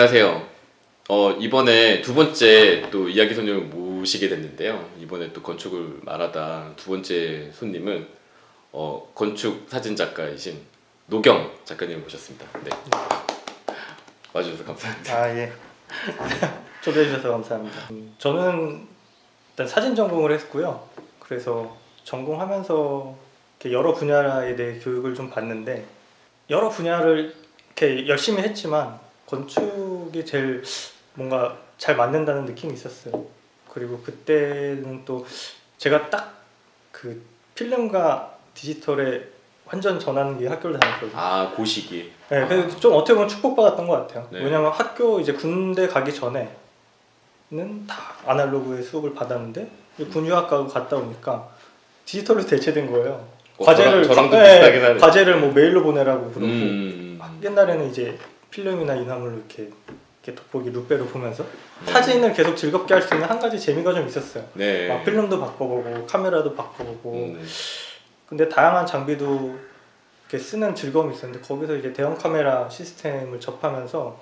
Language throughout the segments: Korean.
안녕하세요. 이번에 두 번째 또 이야기 손님을 모시게 됐는데요. 이번에 또 건축을 말하다 두 번째 손님은 건축 사진 작가이신 노경 작가님을 모셨습니다. 네. 와주셔서 감사합니다. 아, 예. 초대해 주셔서 감사합니다. 저는 일단 사진 전공을 했고요. 그래서 전공하면서 이렇게 여러 분야에 대해 교육을 좀 받는데 여러 분야를 이렇게 열심히 했지만 건축이 제일 뭔가 잘 맞는다는 느낌이 있었어요. 그리고 그때는 또 제가 딱 그 필름과 디지털에 완전 전환기 학교를 다녔거든요. 아, 그 시기에. 네, 그래서 좀 어떻게 보면 축복받았던 것 같아요. 네. 왜냐면 학교 이제 군대 가기 전에는 다 아날로그의 수업을 받았는데 군 유학 가고 갔다 오니까 디지털로 대체된 거예요. 저랑도 비슷하긴 하네. 과제를 뭐 메일로 보내라고 그러고 음. 옛날에는 이제 필름이나 인화물로 이렇게 돋보기 루페로 보면서 사진을 계속 즐겁게 할 수 있는 한 가지 재미가 좀 있었어요. 네. 막 필름도 바꿔보고 카메라도 바꿔보고 네. 근데 다양한 장비도 이렇게 쓰는 즐거움이 있었는데 거기서 이제 대형 카메라 시스템을 접하면서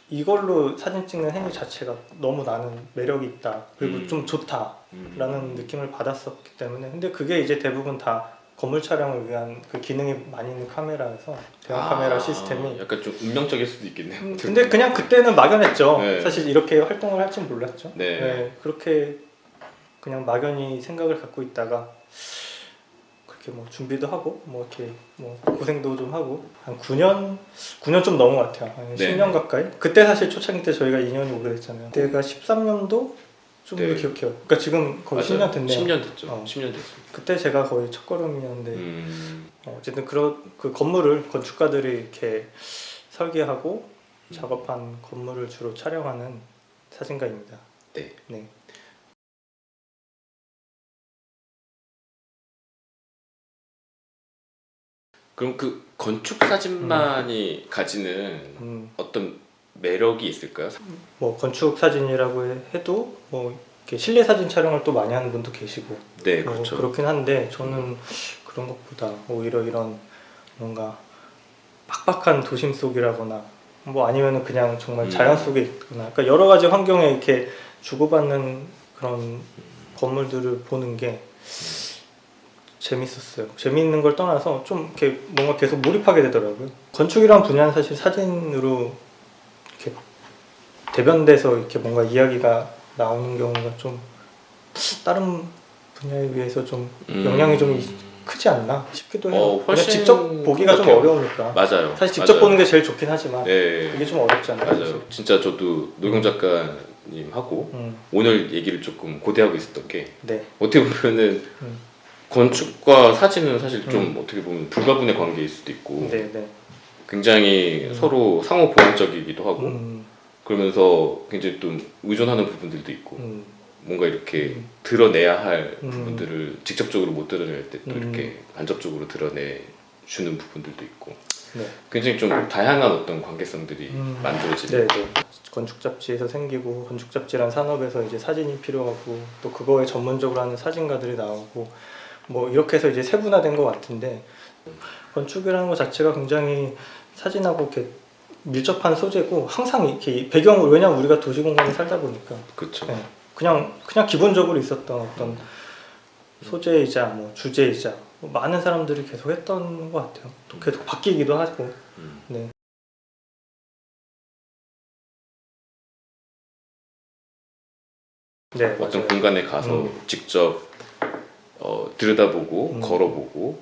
이걸로 사진 찍는 행위 자체가 너무 나는 매력이 있다 그리고 좀 좋다라는 느낌을 받았었기 때문에 근데 그게 이제 대부분 다 건물 촬영을 위한 그 기능이 많이 있는 카메라여서 대형 카메라 시스템이 약간 좀 운명적일 수도 있겠네요. 근데 그냥 그때는 막연했죠. 네. 사실 이렇게 활동을 할 줄 몰랐죠. 네. 네, 그렇게 그냥 막연히 생각을 갖고 있다가 그렇게 뭐 준비도 하고 뭐 이렇게 뭐 고생도 좀 하고 한 9년 좀 넘은 것 같아요. 한 네. 10년 가까이. 그때 사실 초창기 때 저희가 2년이 오래됐잖아요. 그때가 13년도 정도 네. 기억해요. 그러니까 지금 거의 맞아요. 10년 됐네요. 10년 됐죠. 10년 됐습니다. 그때 제가 거의 첫 걸음이었는데 어쨌든 그 건물을 건축가들이 이렇게 설계하고 작업한 건물을 주로 촬영하는 사진가입니다. 네. 네. 그럼 그 건축 사진만이 가지는 어떤 매력이 있을까요? 뭐 건축 사진이라고 해도 뭐 이렇게 실내 사진 촬영을 또 많이 하는 분도 계시고 네, 뭐 그렇죠. 그렇긴 한데 저는 그런 것보다 오히려 이런 뭔가 빡빡한 도심 속이라거나 뭐 아니면은 그냥 정말 자연 속에 있거나 그러니까 여러 가지 환경에 이렇게 주고받는 그런 건물들을 보는 게 재밌었어요. 재미있는 걸 떠나서 좀 이렇게 뭔가 계속 몰입하게 되더라고요. 건축이란 분야는 사실 사진으로 이렇게 대변돼서 이렇게 뭔가 이야기가 나오는 경우가 좀 다른 분야에 비해서 좀 영향이 좀 크지 않나 싶기도 해요. 훨씬 직접 보기가 좀 어려우니까. 맞아요. 사실 직접 보는 게 제일 좋긴 하지만 네. 그게 좀 어렵잖아요. 맞아요. 사실. 진짜 저도 노경 작가님하고 오늘 얘기를 조금 고대하고 있었던 게 네. 어떻게 보면은 건축과 사진은 사실 좀 어떻게 보면 불가분의 관계일 수도 있고 네, 네. 굉장히 서로 상호 보완적이기도 하고 그러면서 굉장히 또 의존하는 부분들도 있고 뭔가 이렇게 드러내야 할 부분들을 직접적으로 못 드러낼 때 또 이렇게 간접적으로 드러내주는 부분들도 있고 네. 굉장히 좀 다양한 어떤 관계성들이 만들어지는 네, 네. 건축 잡지에서 생기고 건축 잡지란 산업에서 이제 사진이 필요하고 또 그거에 전문적으로 하는 사진가들이 나오고 뭐 이렇게 해서 이제 세분화된 것 같은데 건축이라는 것 자체가 굉장히 사진하고 이렇게 밀접한 소재고 항상 이렇게 배경을 왜냐면 우리가 도시 공간에 살다 보니까 그렇죠. 네. 그냥 기본적으로 있었던 어떤 소재이자 뭐 주제이자 뭐 많은 사람들이 계속 했던 것 같아요. 또 계속 바뀌기도 하고. 네. 네, 어떤 맞아요. 공간에 가서 직접 들여다보고 걸어보고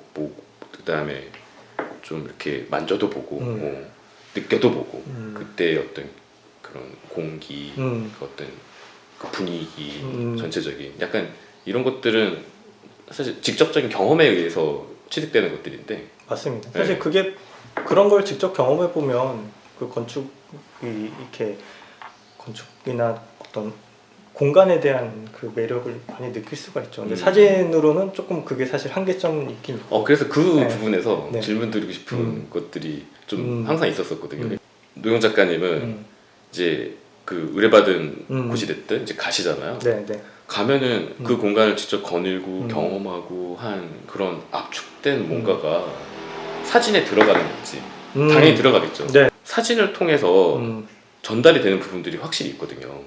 그다음에 좀 이렇게 만져도 보고 뭐 느껴도 보고 그때 어떤 그런 공기 그 어떤 그 분위기 전체적인 약간 이런 것들은 사실 직접적인 경험에 의해서 취득되는 것들인데 맞습니다. 네. 사실 그게 그런 걸 직접 경험해 보면 그 건축이 이렇게 건축이나 어떤 공간에 대한 그 매력을 많이 느낄 수가 있죠. 근데 사진으로는 조금 그게 사실 한계점은 있긴 있고. 그래서 그 네. 부분에서 네. 질문 드리고 싶은 것들이 좀 항상 있었었거든요. 노영 작가님은 이제 그 의뢰받은 곳이 됐든 이제 가시잖아요. 네, 네. 가면은 그 공간을 직접 거닐고 경험하고 한 그런 압축된 뭔가가 사진에 들어가는 건지 당연히 들어가겠죠. 네. 사진을 통해서 음. 전달이 되는 부분들이 확실히 있거든요.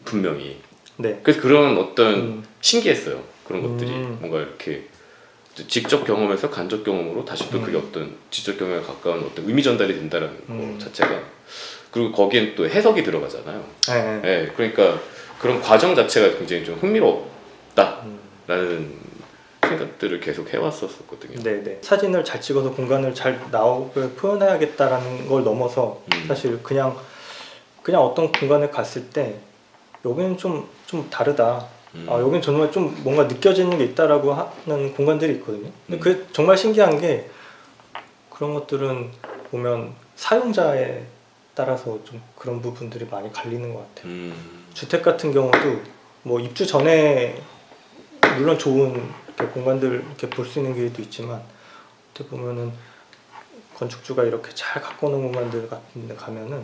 분명히. 네. 그래서 그런 어떤 신기했어요. 그런 것들이 음. 뭔가 이렇게 직접 경험에서 간접 경험으로 다시 또 그게 음. 어떤 직접 경험에 가까운 어떤 의미 전달이 된다는 거 음. 자체가, 그리고 거기엔 또 해석이 들어가잖아요. 네. 네, 그러니까 그런 과정 자체가 굉장히 좀 흥미롭다라는 생각들을 계속 해왔었거든요. 네네. 사진을 잘 찍어서 공간을 잘 나오게 표현해야겠다라는 걸 넘어서 사실 그냥 어떤 공간에 갔을 때 여기는 좀 다르다. 여기는 정말 좀 뭔가 느껴지는 게 있다라고 하는 공간들이 있거든요. 근데 그게 정말 신기한 게 그런 것들은 보면 사용자에 따라서 좀 그런 부분들이 많이 갈리는 것 같아요. 주택 같은 경우도 뭐 입주 전에 물론 좋은 이렇게 공간들 이렇게 볼 수 있는 길도 있지만 어떻게 보면은 건축주가 이렇게 잘 갖고 오는 공간들 같은 데 가면은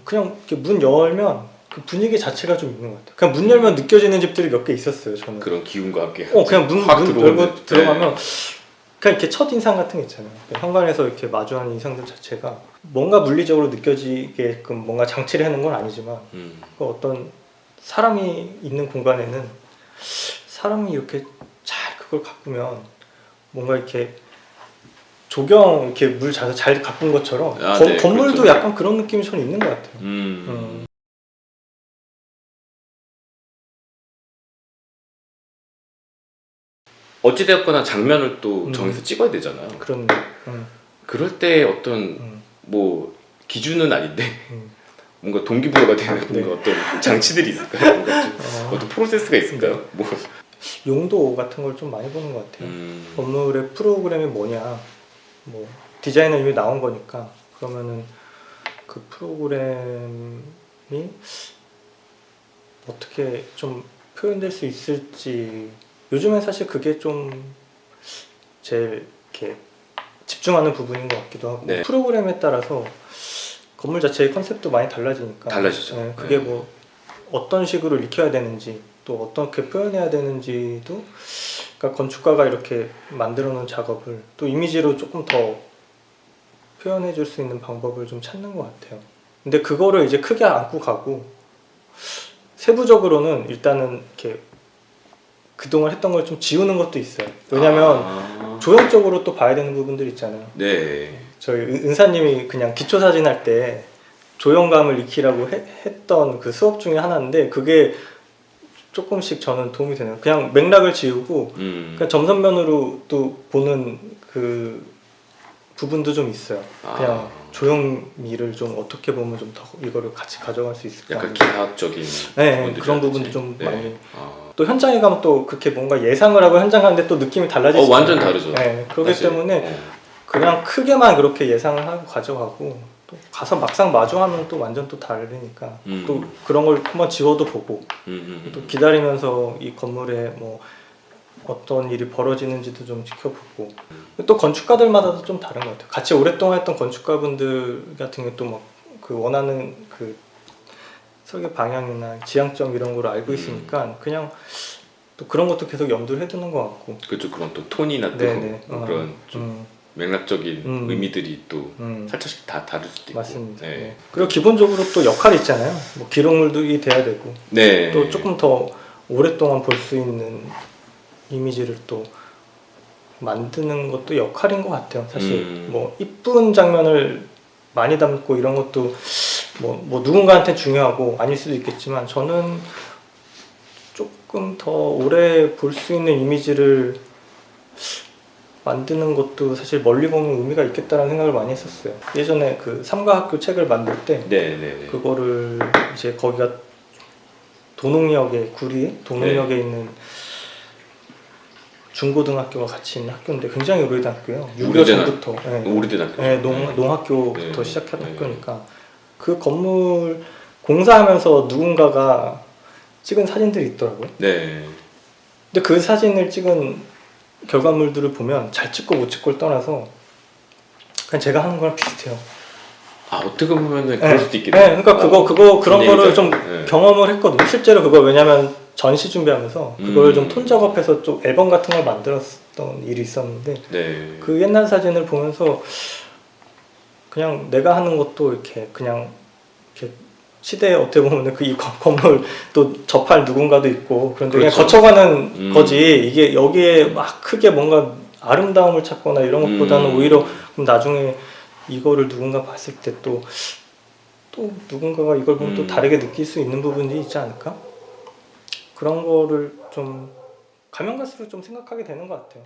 그냥 이렇게 문 열면 그 분위기 자체가 좀 있는 것 같아요. 그냥 문 열면 느껴지는 집들이 몇 개 있었어요. 저는 그런 기운과 함께 그냥 문 열고 들어가면 네. 그냥 이렇게 첫 인상 같은 게 있잖아요. 현관에서 이렇게 마주하는 인상들 자체가 뭔가 물리적으로 느껴지게끔 뭔가 장치를 해놓은 건 아니지만 그 어떤 사람이 있는 공간에는 사람이 이렇게 잘 그걸 가꾸면 뭔가 이렇게 조경 이렇게 물 자서 잘 가꾼 것처럼 네, 건물도 그렇죠. 약간 그런 느낌이 저는 있는 것 같아요. 어찌되었거나 장면을 또 정해서 찍어야 되잖아요. 그런데 그럴 때 어떤 뭐 기준은 아닌데 뭔가 동기부여가 되는 네. 뭔가 어떤 장치들이 있을까요? 뭔가 좀 어떤 프로세스가 있을까요? 뭐 용도 같은 걸 좀 많이 보는 것 같아요. 건물의 프로그램이 뭐냐, 뭐 디자인은 이미 나온 거니까 그러면은 그 프로그램이 어떻게 좀 표현될 수 있을지, 요즘엔 사실 그게 좀 제일 이렇게 집중하는 부분인 것 같기도 하고. 네. 프로그램에 따라서 건물 자체의 컨셉도 많이 달라지니까. 달라지죠. 네, 그게 뭐 어떤 식으로 익혀야 되는지 또 어떻게 표현해야 되는지도, 그러니까 건축가가 이렇게 만들어 놓은 작업을 또 이미지로 조금 더 표현해 줄 수 있는 방법을 좀 찾는 것 같아요. 근데 그거를 이제 크게 안고 가고 세부적으로는 일단은 이렇게 그동안 했던 걸 좀 지우는 것도 있어요. 왜냐면 조형적으로 또 봐야 되는 부분들 있잖아요. 네. 저희 은사님이 그냥 기초 사진 할 때 조형감을 익히라고 했던 그 수업 중에 하나인데, 그게 조금씩 저는 도움이 되네요. 그냥 맥락을 지우고 그냥 점선면으로 또 보는 그 부분도 좀 있어요. 그냥 조형미를 좀 어떻게 보면 좀 더 이거를 같이 가져갈 수 있을까. 약간 기하학적인 네, 그런 부분도 좀 네. 많이. 또 현장에 가면 또 그렇게 뭔가 예상을 하고 현장 가는데 또 느낌이 달라질 수 있어요. 완전 다르죠. 네, 그렇기 사실. 때문에 그냥 크게만 그렇게 예상을 하고 가져가고, 또 가서 막상 마주하면 또 완전 또 다르니까 또 그런 걸 한번 지워도 보고 또 기다리면서 이 건물에 뭐 어떤 일이 벌어지는지도 좀 지켜보고. 또 건축가들마다도 좀 다른 것 같아요. 같이 오랫동안 했던 건축가분들 같은 경우 또 막 그 원하는 그 설계 방향이나 지향점 이런 걸 알고 있으니까 그냥 또 그런 것도 계속 염두를 해두는 것 같고. 그렇죠. 그런 또 톤이나 또 네네. 그런 좀 맥락적인 의미들이 또 살짝씩 다 다를 수도 있고. 맞습니다. 네. 네. 그리고 기본적으로 또 역할이 있잖아요. 뭐 기록물들이 돼야 되고, 네. 또 조금 더 오랫동안 볼 수 있는 이미지를 또 만드는 것도 역할인 것 같아요. 사실 뭐 이쁜 장면을 많이 담고 이런 것도 뭐 누군가한테 중요하고 아닐 수도 있겠지만, 저는 조금 더 오래 볼 수 있는 이미지를 만드는 것도 사실 멀리 보면 의미가 있겠다라는 생각을 많이 했었어요. 예전에 그 삼가학교 책을 만들 때 그거를 이제 거기가 도농역에, 구리에 도농역에 있는 중고등학교가 같이 있는 학교인데 굉장히 오래된 학교예요. 6.25 전부터. 오래된 학교. 네, 농학교부터 시작한 학교니까 그 건물 공사하면서 누군가가 찍은 사진들이 있더라고요. 네. 근데 그 사진을 찍은 결과물들을 보면 잘 찍고 못 찍고를 떠나서 그냥 제가 하는 거랑 비슷해요. 어떻게 보면은 그럴 수도 있겠네요. 네, 그러니까 그런 거를 좀 경험을 했거든요. 실제로 그거 왜냐면 전시 준비하면서 그걸 좀 톤 작업해서 좀 앨범 같은 걸 만들었던 일이 있었는데, 그 옛날 사진을 보면서 그냥 내가 하는 것도 이렇게 그냥 이렇게 시대에 어떻게 보면 그 이 건물 또 접할 누군가도 있고 그런데 그냥 그렇죠. 거쳐가는 거지. 이게 여기에 막 크게 뭔가 아름다움을 찾거나 이런 것보다는 오히려 그럼 나중에 이거를 누군가 봤을 때 또 누군가가 이걸 보면 또 다르게 느낄 수 있는 부분이 있지 않을까? 그런 거를 좀 가면 갈수록 좀 생각하게 되는 것 같아요.